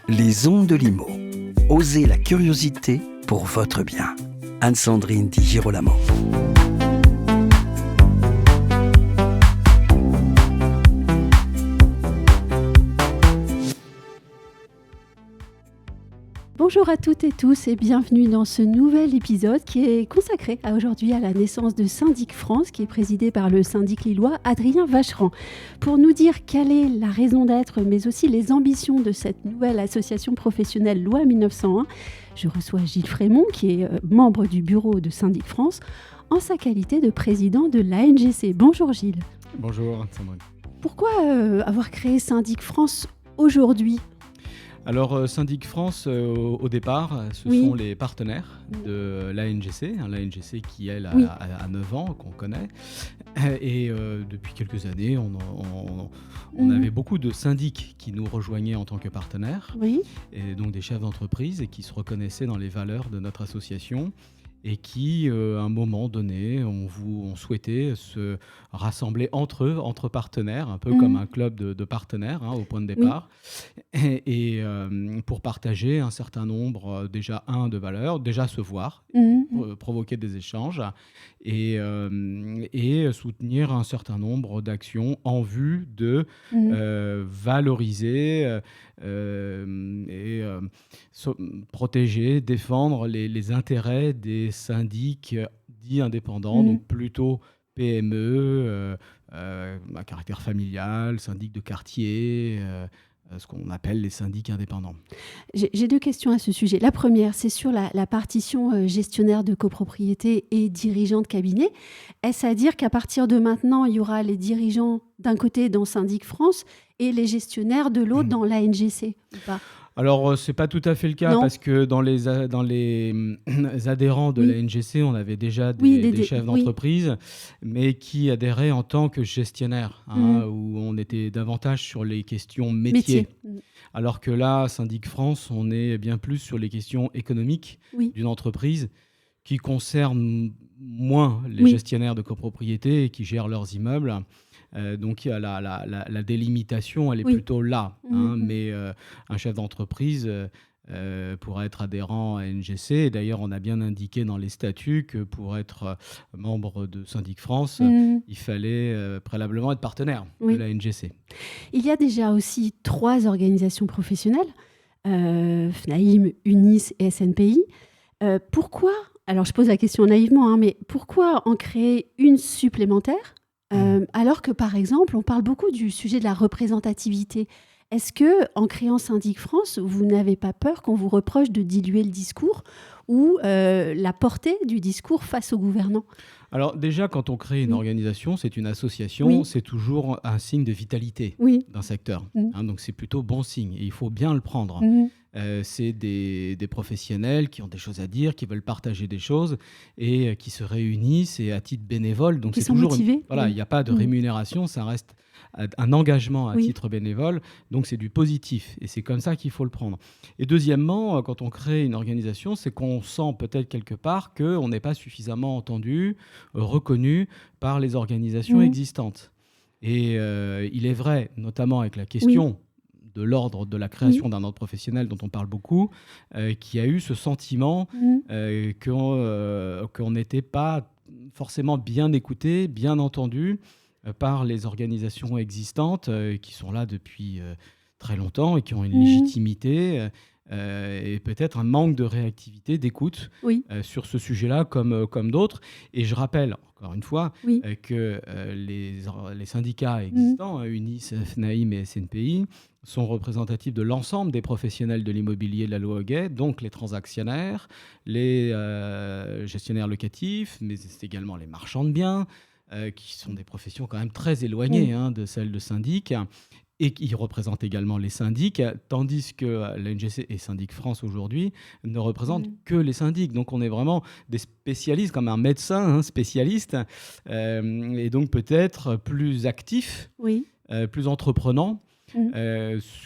Les ondes de Limo. Osez la curiosité pour votre bien. Anne-Sandrine Di Girolamo. Bonjour à toutes et tous et bienvenue dans ce nouvel épisode qui est consacré aujourd'hui à la naissance de Syndic France, qui est présidé par le syndic lillois Adrien Vacheran. Pour nous dire quelle est la raison d'être, mais aussi les ambitions de cette nouvelle association professionnelle Loi 1901, je reçois Gilles Frémont, qui est membre du bureau de Syndic France, en sa qualité de président de l'ANGC. Bonjour Gilles. Bonjour Sandrine. Pourquoi avoir créé Syndic France aujourd'hui ? Alors, Syndic France, au départ, ce sont les partenaires de l'ANGC, l'ANGC qui, elle, a 9 ans, qu'on connaît. Et depuis quelques années, on avait beaucoup de syndics qui nous rejoignaient en tant que partenaires, et donc des chefs d'entreprise, et qui se reconnaissaient dans les valeurs de notre association, et qui, à un moment donné, ont souhaité se rassembler entre partenaires, un peu comme un club de partenaires au point de départ, et pour partager un certain nombre, de valeurs, déjà se voir, provoquer des échanges, et soutenir un certain nombre d'actions en vue de valoriser protéger, défendre les intérêts des syndics dits indépendants, donc plutôt PME, à caractère familial, syndic de quartier, ce qu'on appelle les syndics indépendants. J'ai 2 questions à ce sujet. La première, c'est sur la partition gestionnaire de copropriété et dirigeants de cabinet. Est-ce à dire qu'à partir de maintenant, il y aura les dirigeants d'un côté dans Syndic France et les gestionnaires de l'autre dans l'ANGC ou pas ? Alors, ce n'est pas tout à fait le cas, parce que dans les adhérents de l'ANGC, on avait déjà des chefs d'entreprise, mais qui adhéraient en tant que gestionnaires, où on était davantage sur les questions métiers. Alors que là, Syndic France, on est bien plus sur les questions économiques d'une entreprise qui concernent moins les gestionnaires de copropriété et qui gèrent leurs immeubles. Donc la délimitation, elle est plutôt là. Mais un chef d'entreprise pourrait être adhérent à NGC. Et d'ailleurs, on a bien indiqué dans les statuts que pour être membre de Syndic France, il fallait préalablement être partenaire de la NGC. Il y a déjà aussi 3 organisations professionnelles, FNAIM, UNIS et SNPI. Pourquoi, alors je pose la question naïvement, mais pourquoi en créer une supplémentaire alors que, par exemple, on parle beaucoup du sujet de la représentativité. Est-ce que, en créant Syndic France, vous n'avez pas peur qu'on vous reproche de diluer le discours ou la portée du discours face aux gouvernants ? Alors déjà, quand on crée une organisation, c'est une association, c'est toujours un signe de vitalité d'un secteur. Donc c'est plutôt bon signe et il faut bien le prendre. C'est des professionnels qui ont des choses à dire, qui veulent partager des choses et qui se réunissent et à titre bénévole. Donc qui c'est sont toujours motivés. Il n'y a pas de rémunération, ça reste un engagement à titre bénévole. Donc c'est du positif et c'est comme ça qu'il faut le prendre. Et deuxièmement, quand on crée une organisation, c'est qu'on sent peut-être quelque part qu'on n'est pas suffisamment entendu, reconnu par les organisations existantes. Et il est vrai, notamment avec la question de l'ordre de la création d'un ordre professionnel dont on parle beaucoup, qui a eu ce sentiment qu'on n'était pas forcément bien écouté, bien entendu par les organisations existantes qui sont là depuis très longtemps et qui ont une légitimité et peut-être un manque de réactivité, d'écoute sur ce sujet-là comme d'autres. Et je rappelle, encore une fois, que les syndicats existants, UNIS, FNAIM et SNPI, sont représentatifs de l'ensemble des professionnels de l'immobilier de la loi Hoguet, donc les transactionnaires, les gestionnaires locatifs, mais c'est également les marchands de biens, qui sont des professions quand même très éloignées de celles de syndic, et qui représentent également les syndics, tandis que l'ANGC et Syndic France aujourd'hui ne représentent que les syndics. Donc on est vraiment des spécialistes, comme un médecin spécialiste, et donc peut-être plus actif, plus entreprenant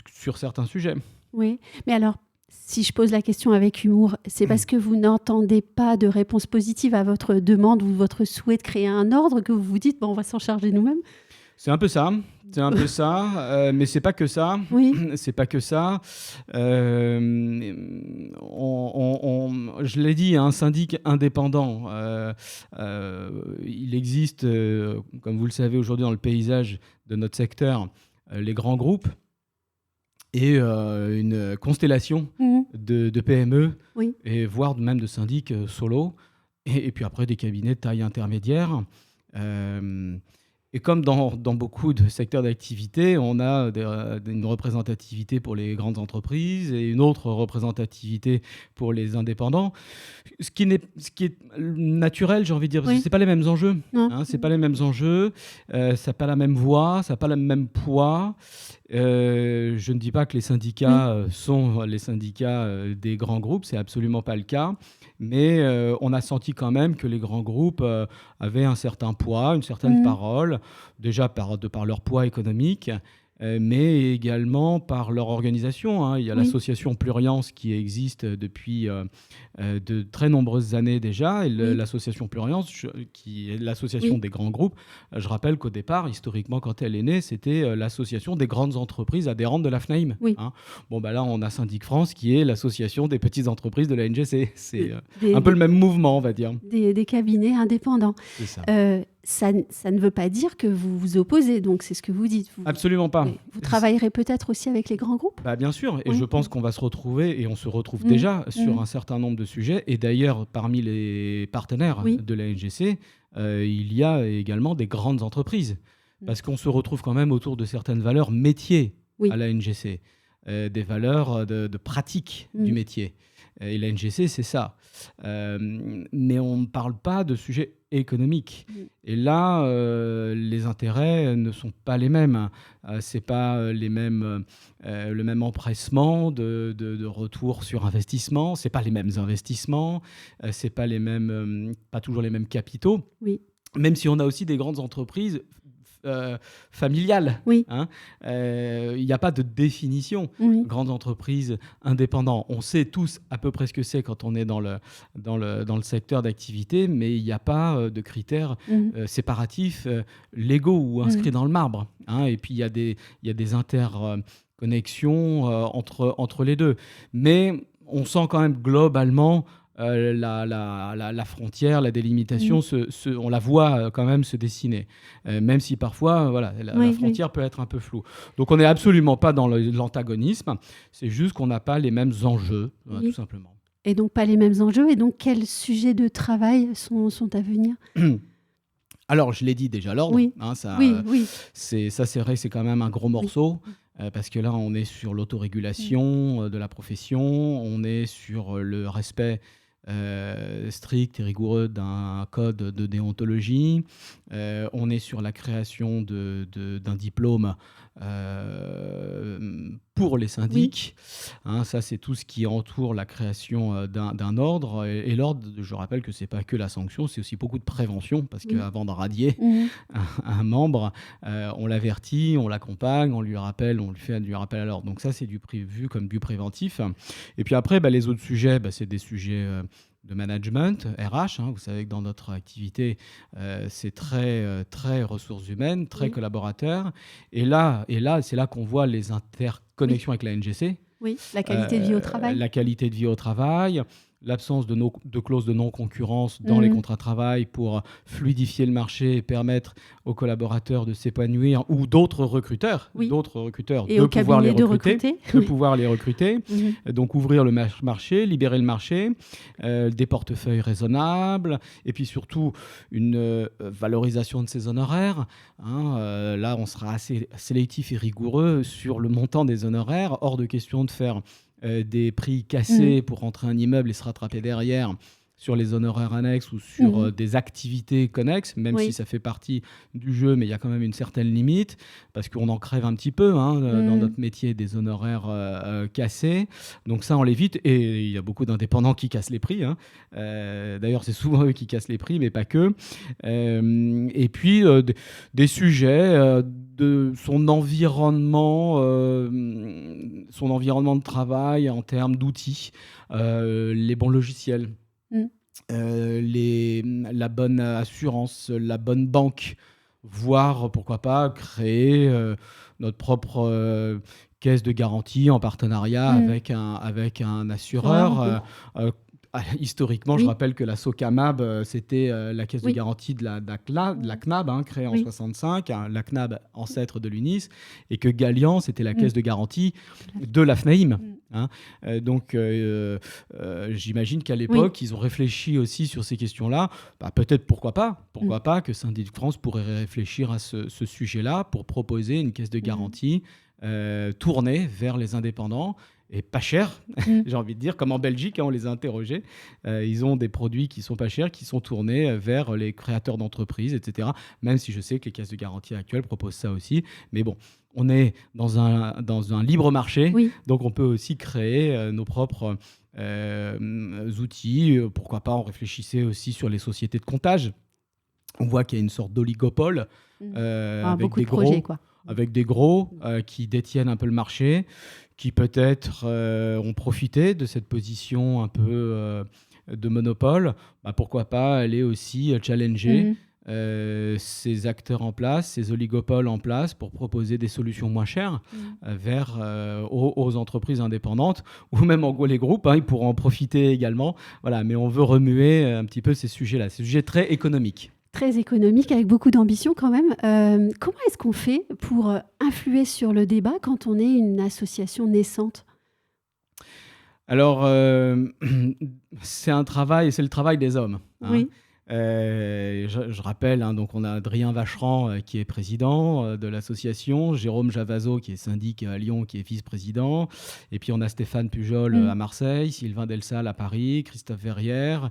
sur certains sujets. Oui, mais alors, si je pose la question avec humour, c'est parce que vous n'entendez pas de réponse positive à votre demande ou votre souhait de créer un ordre que vous vous dites, on va s'en charger nous-mêmes ? C'est un peu ça, mais c'est pas que ça. Oui. C'est pas que ça. Je l'ai dit, un syndic indépendant, il existe, comme vous le savez aujourd'hui dans le paysage de notre secteur, les grands groupes et une constellation Mhm. de PME, Oui. et voire même de syndics solo, et puis après des cabinets de taille intermédiaire. Et comme dans beaucoup de secteurs d'activité, on a une représentativité pour les grandes entreprises et une autre représentativité pour les indépendants. Ce qui est naturel, j'ai envie de dire, parce que Oui. c'est pas les mêmes enjeux. Non. C'est pas les mêmes enjeux, ça n'a pas la même voix, ça n'a pas le même poids. Je ne dis pas que les syndicats sont les syndicats des grands groupes, c'est absolument pas le cas. Mais on a senti quand même que les grands groupes avaient un certain poids, une certaine parole, déjà de par leur poids économique, mais également par leur organisation, hein. Il y a l'association Pluriance qui existe depuis de très nombreuses années déjà. Et l'association Pluriance, qui est l'association des grands groupes, je rappelle qu'au départ, historiquement, quand elle est née, c'était l'association des grandes entreprises adhérentes de la FNAIM. Oui. Hein. Bon, bah là, on a Syndic France, qui est l'association des petites entreprises de la NGC. C'est un peu le même mouvement, on va dire. Des cabinets indépendants. C'est ça. Ça ne veut pas dire que vous vous opposez, donc c'est ce que vous dites. Absolument pas. Oui. Vous travaillerez peut-être aussi avec les grands groupes ? Bien sûr, et je pense qu'on va se retrouver, et on se retrouve déjà sur un certain nombre de sujets. Et d'ailleurs, parmi les partenaires de la NGC, il y a également des grandes entreprises, parce qu'on se retrouve quand même autour de certaines valeurs métiers à la NGC, des valeurs de pratique du métier. Et la NGC, c'est ça. Mais on ne parle pas de sujets économiques. Et là, les intérêts ne sont pas les mêmes. C'est pas le même empressement de retour sur investissement. C'est pas les mêmes investissements. C'est pas pas toujours les mêmes capitaux. Oui. Même si on a aussi des grandes entreprises familiales. Oui. Il n'y a pas de définition. Grandes entreprises indépendantes. On sait tous à peu près ce que c'est quand on est dans le secteur d'activité, mais il n'y a pas de critères séparatifs, légaux ou inscrits dans le marbre. Et puis il y a des interconnexions entre les deux. Mais on sent quand même globalement la frontière, la délimitation, on la voit quand même se dessiner, même si parfois la frontière peut être un peu floue. Donc on n'est absolument pas dans l'antagonisme, c'est juste qu'on n'a pas les mêmes enjeux, tout simplement. Et donc pas les mêmes enjeux, et donc quels sujets de travail sont à venir ? Alors je l'ai dit déjà, l'ordre, c'est vrai que c'est quand même un gros morceau. Parce que là, on est sur l'autorégulation de la profession, on est sur le respect strict et rigoureux d'un code de déontologie, on est sur la création d'un diplôme pour les syndics. Ça, c'est tout ce qui entoure la création d'un ordre. Et l'ordre, je rappelle que c'est pas que la sanction, c'est aussi beaucoup de prévention, parce qu'avant de radier un membre, on l'avertit, on l'accompagne, on lui fait du rappel à l'ordre. Donc ça, c'est vu comme du préventif. Et puis après, les autres sujets, c'est des sujets de management, RH. Vous savez que dans notre activité, c'est très, très ressources humaines, très collaborateurs. Et là, c'est là qu'on voit les interconnexions avec la NGC. Oui, la qualité de vie au travail. La qualité de vie au travail, l'absence de clauses de non-concurrence dans les contrats de travail pour fluidifier le marché et permettre aux collaborateurs de s'épanouir, ou d'autres recruteurs et de pouvoir les recruter. Donc ouvrir le marché, libérer le marché, des portefeuilles raisonnables, et puis surtout une valorisation de ses honoraires. Là, on sera assez sélectif et rigoureux sur le montant des honoraires. Hors de question de faire des prix cassés pour rentrer un immeuble et se rattraper derrière sur les honoraires annexes ou sur des activités connexes, même si ça fait partie du jeu, mais il y a quand même une certaine limite, parce qu'on en crève un petit peu dans notre métier, des honoraires cassés. Donc ça, on l'évite, et il y a beaucoup d'indépendants qui cassent les prix. D'ailleurs, c'est souvent eux qui cassent les prix, mais pas que. Et puis, des sujets de son environnement de travail en termes d'outils, les bons logiciels, la bonne assurance, la bonne banque voire pourquoi pas créer notre propre caisse de garantie en partenariat avec un assureur. Historiquement, je rappelle que la SOCAMAB, c'était la caisse de garantie de la CNAB, créée en 65, la CNAB ancêtre de l'UNIS, et que Gallian, c'était la caisse de garantie de la FNAIM. Donc, j'imagine qu'à l'époque, ils ont réfléchi aussi sur ces questions-là. Peut-être, pourquoi pas que Syndic France pourrait réfléchir à ce sujet-là pour proposer une caisse de garantie tournée vers les indépendants. Et pas cher, j'ai envie de dire, comme en Belgique, on les a interrogés. Ils ont des produits qui sont pas chers, qui sont tournés vers les créateurs d'entreprises, etc. Même si je sais que les caisses de garantie actuelles proposent ça aussi. Mais bon, on est dans un libre marché, donc on peut aussi créer nos propres outils. Pourquoi pas, on réfléchissait aussi sur les sociétés de comptage. On voit qu'il y a une sorte d'oligopole avec beaucoup des de projets, gros, avec des gros qui détiennent un peu le marché, qui peut-être ont profité de cette position un peu de monopole. Pourquoi pas aller aussi challenger ces acteurs en place, ces oligopoles en place, pour proposer des solutions moins chères aux entreprises indépendantes, ou même les groupes, ils pourront en profiter également. Voilà, mais on veut remuer un petit peu ces sujets-là, ces sujets très économiques. Très économique, avec beaucoup d'ambition quand même. Comment est-ce qu'on fait pour influer sur le débat quand on est une association naissante ? Alors, c'est le travail des hommes. Oui. Je rappelle, donc on a Adrien Vacheran qui est président de l'association, Jérôme Javazo qui est syndic à Lyon, qui est vice-président, et puis on a Stéphane Pujol à Marseille, Sylvain Delsalle à Paris, Christophe Verrières,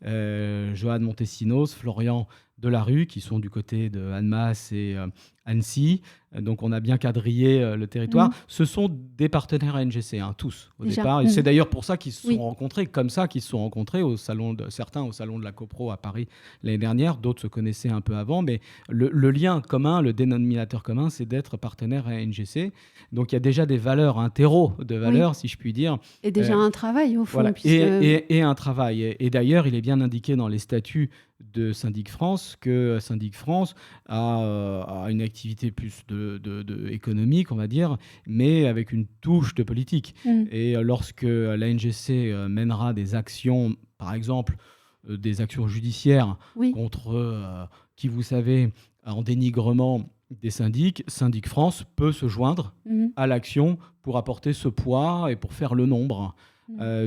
Johan Montesinos, Florian Delarue, qui sont du côté de Annemasse et Annecy. Donc on a bien quadrillé le territoire. Ce sont des partenaires ANGC, tous au départ. Et c'est d'ailleurs pour ça qu'ils se sont rencontrés, certains au salon de la CoPro à Paris l'année dernière, d'autres se connaissaient un peu avant, mais le lien commun, le dénominateur commun, c'est d'être partenaire à ANGC. Donc il y a déjà des valeurs, un terreau de valeurs, si je puis dire. Et déjà un travail au fond. Voilà. Et un travail. Et d'ailleurs, il est bien indiqué dans les statuts de Syndic France que Syndic France a une activité plus économique, on va dire, mais avec une touche de politique. Et lorsque l'ANGC mènera des actions, par exemple des actions judiciaires contre qui, vous savez, en dénigrement des syndics, Syndic France peut se joindre à l'action pour apporter ce poids et pour faire le nombre.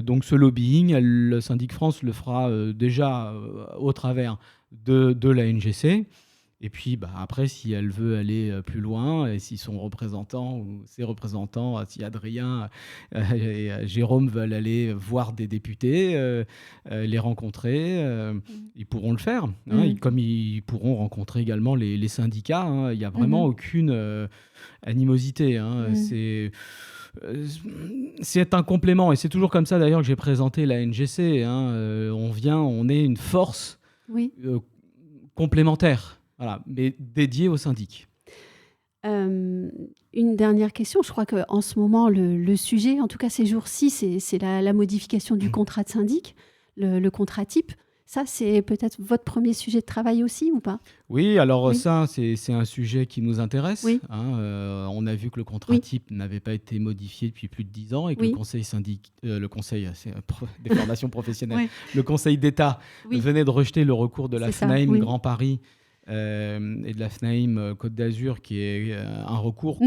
Donc ce lobbying, le Syndic France le fera déjà au travers de la NGC. Et puis après, si elle veut aller plus loin, et si son représentant ou ses représentants, si Adrien et Jérôme veulent aller voir des députés, les rencontrer, ils pourront le faire. Comme ils pourront rencontrer également les syndicats. Il n'y a vraiment aucune animosité. C'est un complément, et c'est toujours comme ça d'ailleurs que j'ai présenté la NGC. On est une force complémentaire, mais dédiée aux syndics. Une dernière question. Je crois qu'en ce moment, le sujet, en tout cas ces jours-ci, c'est la modification du contrat de syndic, le contrat type. Ça, c'est peut-être votre premier sujet de travail aussi, ou pas ? Oui, alors ça, c'est un sujet qui nous intéresse. On a vu que le contrat type n'avait pas été modifié depuis plus de 10 ans et que le conseil des formations professionnelles, le conseil d'État venait de rejeter le recours de la FNAIM Grand Paris et de la FNAIM Côte d'Azur, qui est un recours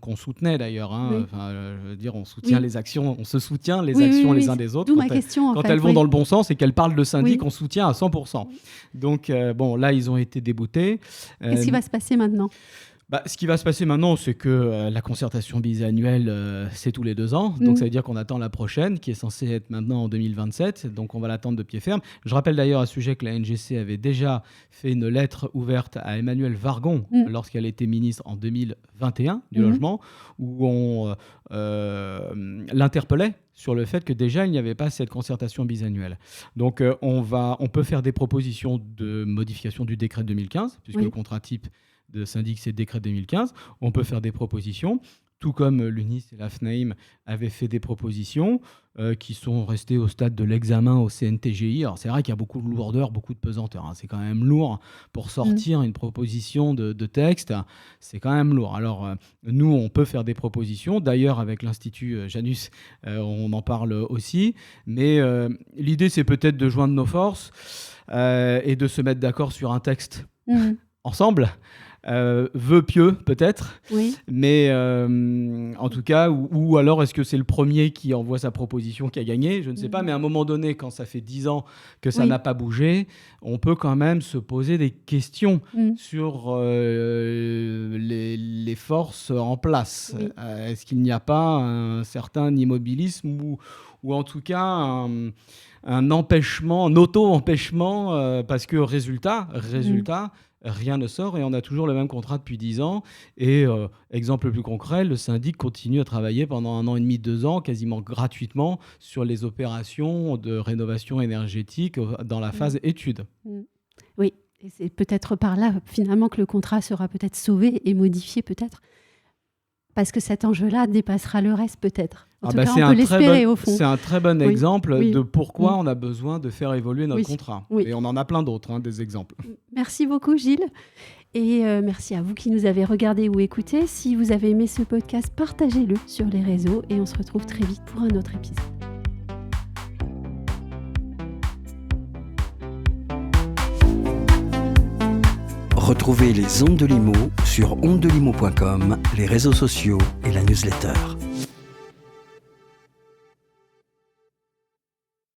qu'on soutenait d'ailleurs. Je veux dire, on soutient les actions, on se soutient les actions les uns des autres. Quand elles vont dans le bon sens et qu'elles parlent de syndic, on soutient à 100%. Donc là, ils ont été déboutés. Qu'est-ce qui va se passer maintenant ? Ce qui va se passer maintenant, c'est que la concertation bisannuelle, c'est tous les 2 ans. Donc, ça veut dire qu'on attend la prochaine, qui est censée être maintenant en 2027. Donc, on va l'attendre de pied ferme. Je rappelle d'ailleurs à ce sujet que la NGC avait déjà fait une lettre ouverte à Emmanuelle Wargon lorsqu'elle était ministre en 2021 du logement, où on l'interpellait sur le fait que déjà, il n'y avait pas cette concertation bisannuelle. Donc, on peut faire des propositions de modification du décret de 2015, puisque le contrat type de syndic, c'est le décret de 2015. On peut faire des propositions. tout comme l'UNIS et la FNAIM avaient fait des propositions qui sont restées au stade de l'examen au CNTGI. Alors c'est vrai qu'il y a beaucoup de lourdeur, beaucoup de pesanteur, hein. C'est quand même lourd pour sortir une proposition de texte. C'est quand même lourd. Alors nous, on peut faire des propositions. D'ailleurs, avec l'Institut Janus, on en parle aussi. Mais l'idée, c'est peut-être de joindre nos forces et de se mettre d'accord sur un texte ensemble. Vœu pieux peut-être, Oui. mais en tout cas, ou alors est-ce que c'est le premier qui envoie sa proposition qui a gagné? Je ne sais pas, mais à un moment donné, quand ça fait 10 ans que ça n'a pas bougé, on peut quand même se poser des questions sur les forces en place. Oui. Est-ce qu'il n'y a pas un certain immobilisme ou en tout cas un empêchement, un auto-empêchement, parce que résultat, rien ne sort et on a toujours le même contrat depuis 10 ans. Et exemple plus concret, le syndic continue à travailler pendant 1 an et demi, 2 ans, quasiment gratuitement, sur les opérations de rénovation énergétique dans la phase étude. Oui, et c'est peut-être par là, finalement, que le contrat sera peut-être sauvé et modifié, peut-être. Parce que cet enjeu-là dépassera le reste, peut-être. En tout cas, on peut l'espérer, au fond. C'est un très bon exemple de pourquoi on a besoin de faire évoluer notre contrat. Oui. Et on en a plein d'autres, des exemples. Merci beaucoup, Gilles. Et merci à vous qui nous avez regardés ou écoutés. Si vous avez aimé ce podcast, partagez-le sur les réseaux et on se retrouve très vite pour un autre épisode. Retrouvez les Ondes de Limo sur ondedelimo.com, les réseaux sociaux et la newsletter.